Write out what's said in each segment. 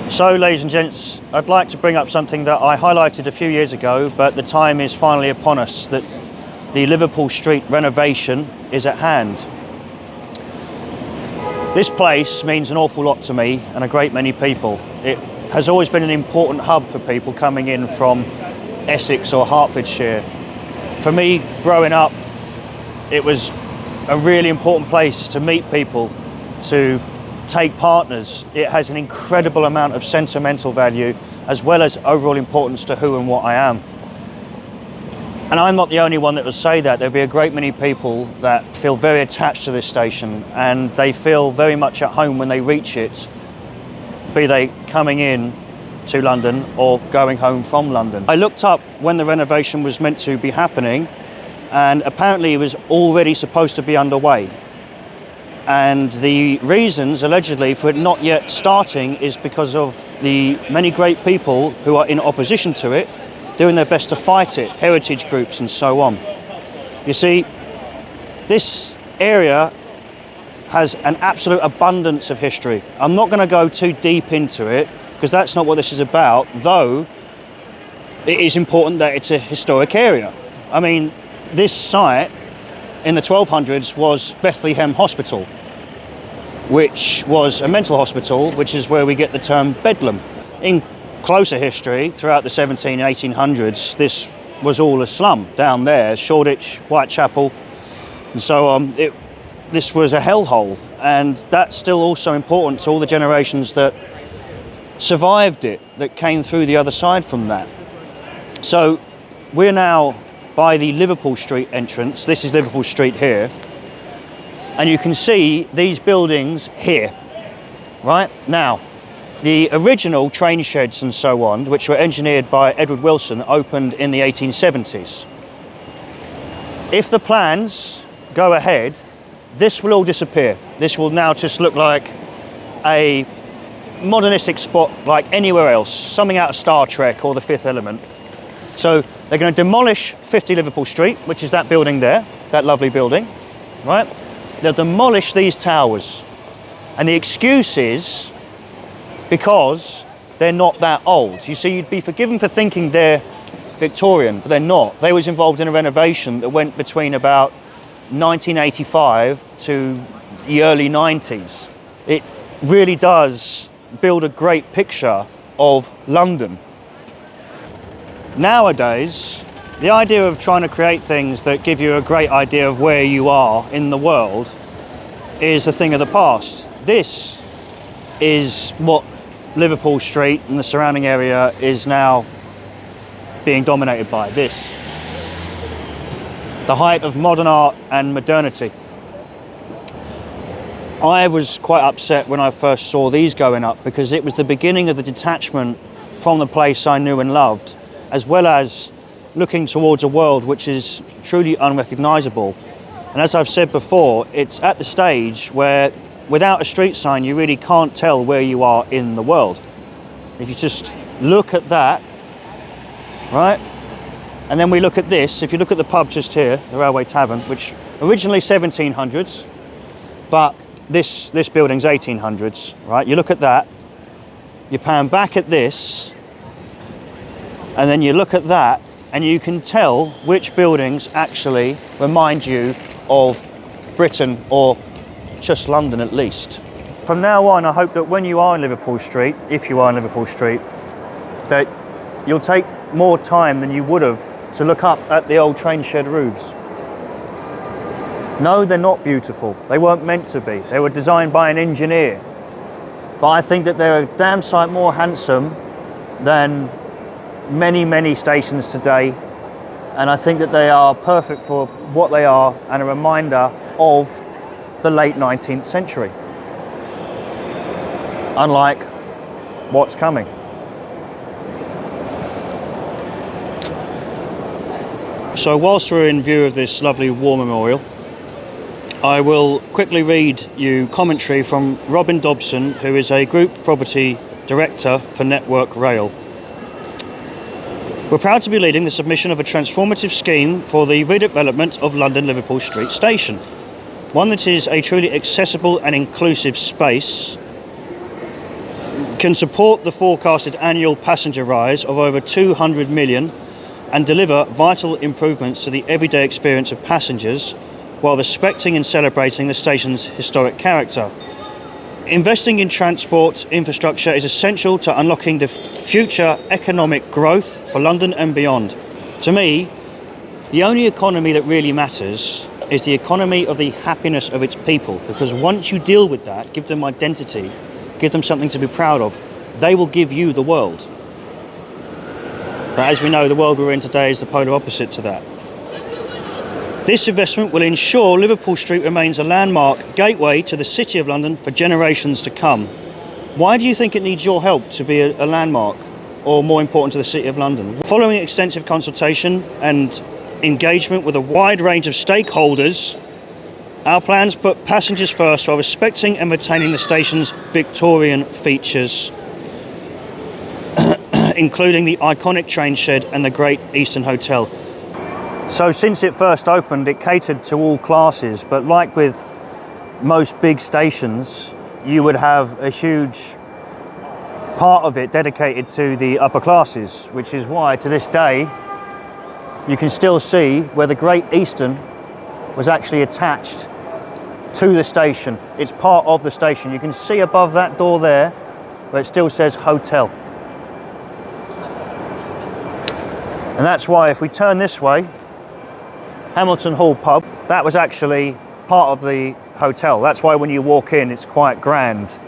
So, ladies and gents, I'd like to bring up something that I highlighted a few years ago, but the time is finally upon us, that the Liverpool Street renovation is at hand. This place means an awful lot to me and a great many people. It has always been an important hub for people coming in from Essex or Hertfordshire. For me, growing up, it was a really important place to meet people, to take partners. It has an incredible amount of sentimental value as well as overall importance to who and what I am. And I'm not the only one that will say that. There'll be a great many people that feel very attached to this station, and they feel very much at home when they reach it, be they coming in to London or going home from London. I looked up when the renovation was meant to be happening, and apparently it was already supposed to be underway. And the reasons, allegedly, for it not yet starting is because of the many great people who are in opposition to it, doing their best to fight it, heritage groups and so on. You see, this area has an absolute abundance of history. I'm not going to go too deep into it, because that's not what this is about, though it is important that it's a historic area. I mean, this site in the 1200s was Bethlehem Hospital, which was a mental hospital, which is where we get the term Bedlam. In closer history, throughout the 1700s, 1800s, this was all a slum down there, Shoreditch, Whitechapel, and so on. This was a hellhole, and that's still also important to all the generations that survived it, that came through the other side from that. So we're now by the Liverpool Street entrance. This is Liverpool Street here, and you can see these buildings here. Right now, the original train sheds and so on, which were engineered by Edward Wilson, opened in the 1870s. If the plans go ahead, this will all disappear. This will now just look like a modernistic spot like anywhere else, something out of Star Trek or The Fifth Element. So they're going to demolish 50 Liverpool Street, which is that building there, that lovely building, right? They'll demolish these towers. And the excuse is because they're not that old. You see, you'd be forgiven for thinking they're Victorian, but they're not. They was involved in a renovation that went between about 1985 to the early 90s. It really does build a great picture of London. Nowadays, the idea of trying to create things that give you a great idea of where you are in the world is a thing of the past. This is what Liverpool Street and the surrounding area is now being dominated by. This, the height of modern art and modernity. I was quite upset when I first saw these going up, because it was the beginning of the detachment from the place I knew and loved, as well as looking towards a world which is truly unrecognisable. And as I've said before, it's at the stage where without a street sign you really can't tell where you are in the world. If you just look at that, right? And then we look at this. If you look at the pub just here, the Railway Tavern, which originally 1700s, but this building's 1800s, right? You look at that, you pan back at this, and then you look at that, and you can tell which buildings actually remind you of Britain, or just London at least. From now on, I hope that when you are in Liverpool Street, if you are in Liverpool Street, that you'll take more time than you would have to look up at the old train shed roofs. No, they're not beautiful. They weren't meant to be. They were designed by an engineer. But I think that they're a damn sight more handsome than many, many stations today. And I think that they are perfect for what they are, and a reminder of the late 19th century. Unlike what's coming. So whilst we're in view of this lovely war memorial, I will quickly read you commentary from Robin Dobson, who is a Group Property Director for Network Rail. We're proud to be leading the submission of a transformative scheme for the redevelopment of London Liverpool Street Station, one that is a truly accessible and inclusive space, can support the forecasted annual passenger rise of over 200 million and deliver vital improvements to the everyday experience of passengers while respecting and celebrating the station's historic character. Investing in transport infrastructure is essential to unlocking the future economic growth for London and beyond. To me, the only economy that really matters is the economy of the happiness of its people, because once you deal with that, give them identity, give them something to be proud of, they will give you the world. But as we know, the world we're in today is the polar opposite to that. This investment will ensure Liverpool Street remains a landmark gateway to the City of London for generations to come. Why do you think it needs your help to be a landmark, or more important, to the City of London? Following extensive consultation and engagement with a wide range of stakeholders, our plans put passengers first while respecting and retaining the station's Victorian features, including the iconic train shed and the Great Eastern Hotel. So since it first opened, it catered to all classes, but like with most big stations, you would have a huge part of it dedicated to the upper classes, which is why to this day you can still see where the Great Eastern was actually attached to the station. It's part of the station. You can see above that door there where it still says hotel. And that's why if we turn this way, Hamilton Hall pub, that was actually part of the hotel. That's why when you walk in, it's quite grand.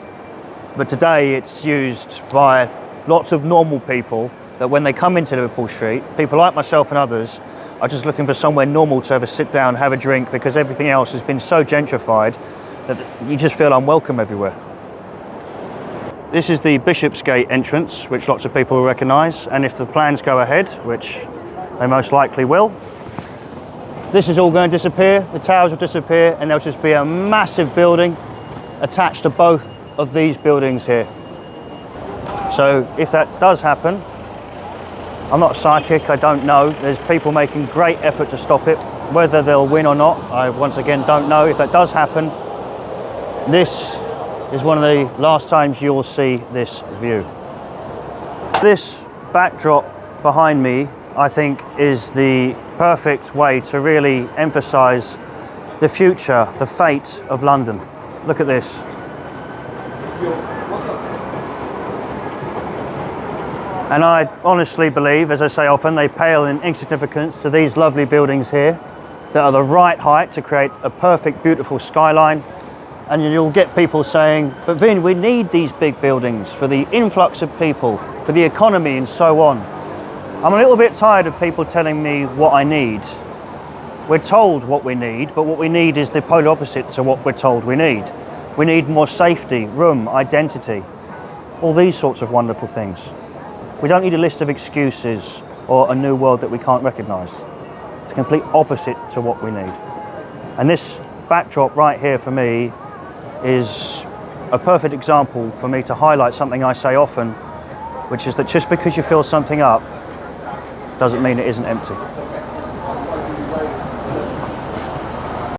But today it's used by lots of normal people that when they come into Liverpool Street, people like myself and others are just looking for somewhere normal to have a sit down, have a drink, because everything else has been so gentrified that you just feel unwelcome everywhere. This is the Bishopsgate entrance, which lots of people will recognise, and if the plans go ahead, which they most likely will, this is all going to disappear, the towers will disappear, and there'll just be a massive building attached to both of these buildings here. So if that does happen, I'm not psychic, I don't know. There's people making great effort to stop it. Whether they'll win or not, I once again don't know. If that does happen, this is one of the last times you'll see this view. This backdrop behind me, I think, is the perfect way to really emphasize the future, the fate of London. Look at this. And I honestly believe, as I say often, they pale in insignificance to these lovely buildings here that are the right height to create a perfect, beautiful skyline. And you'll get people saying, but Vin, we need these big buildings for the influx of people, for the economy and so on. I'm a little bit tired of people telling me what I need. We're told what we need, but what we need is the polar opposite to what we're told we need. We need more safety, room, identity, all these sorts of wonderful things. We don't need a list of excuses or a new world that we can't recognise. It's a complete opposite to what we need. And this backdrop right here for me is a perfect example for me to highlight something I say often, which is that just because you fill something up doesn't mean it isn't empty.